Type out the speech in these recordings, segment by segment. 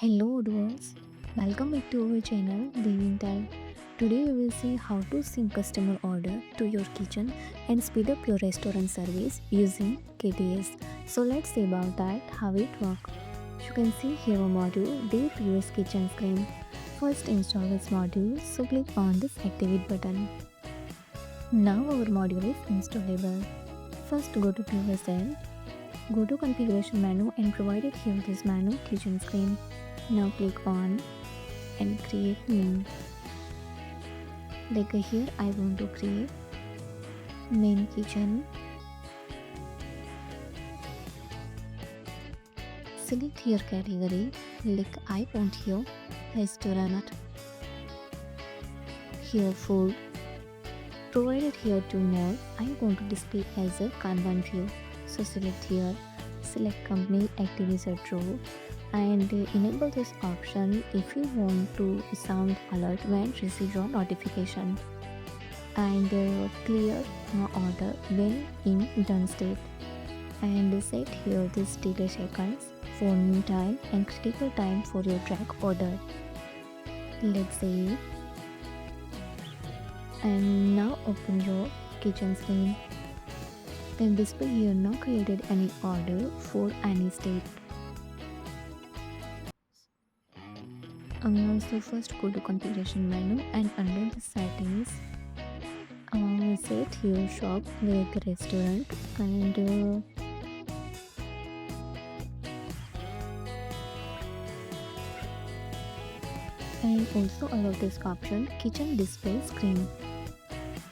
Hello viewers, welcome back to our channel Devintelle. Today we will see how to sync customer order to your kitchen and speed up your restaurant service using KDS. So let's see about that, how it works. You can see here a module, the POS Kitchen Screen. First install this module, so click on this activate button. Now our module is installable. First go to POS and go to configuration menu and provided here this menu kitchen screen. Now click on and create new. Like here I want to create main kitchen. Select here category, like I want here restaurant. Here food. Provided here two more, I want to display as a Kanban view. So select here, select company activities are true and enable this option if you want to sound alert when receive your notification, and clear order when in done state, and set here this delay seconds, phone time and critical time for your track order. Let's say, and now open your kitchen screen. Then display here not created any order for any state. So first go to configuration menu and under the settings set here shop like restaurant and also allow this option kitchen display screen.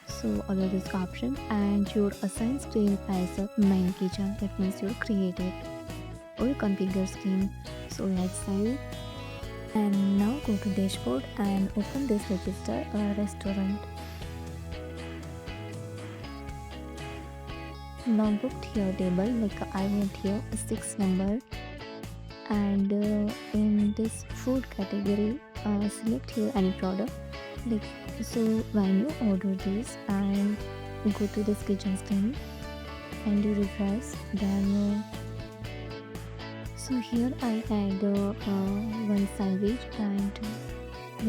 So allow this option and your assign screen as a main kitchen, that means you created or configure screen. So let's save and now go to dashboard and open this register restaurant. Now booked here table, like I want here a 6 number, and in this food category select here any product, like so when you order this and go to this kitchen screen and you refresh, then so here I add one sandwich, and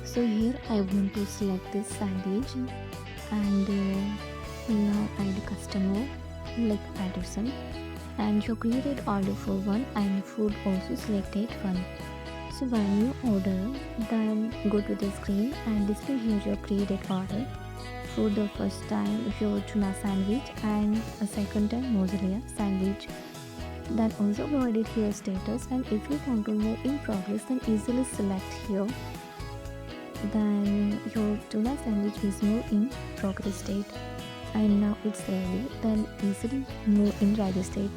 so here I want to select this sandwich and now add customer like Patterson, and you created order for one and food also selected one. So when you order, then go to the screen and display here your created order. For the first time your tuna sandwich and a second time mozzarella sandwich. Then also provided here status, and if you want to know in progress, then easily select here. Then your tuna sandwich is more in progress state, and now it's ready, then easily move in ready state,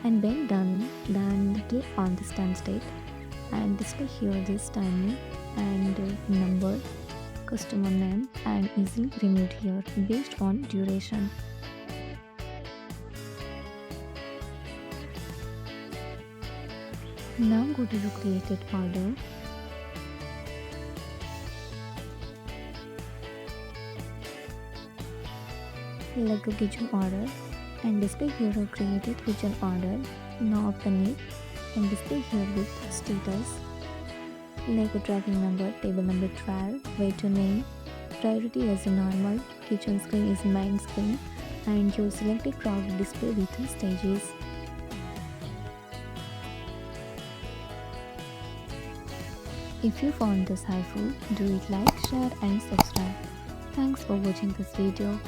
and when done, then click on this done state and display here this timing and number, customer name, and easily remove here based on duration. Now go to your created order. Like a kitchen order and display here a created kitchen order. Now open it and display here with status like a tracking number, table number 12, waiter name, priority as a normal, kitchen screen is main screen, and your selected product display with the stages. If you found this helpful, do it like, share and subscribe. Thanks for watching this video.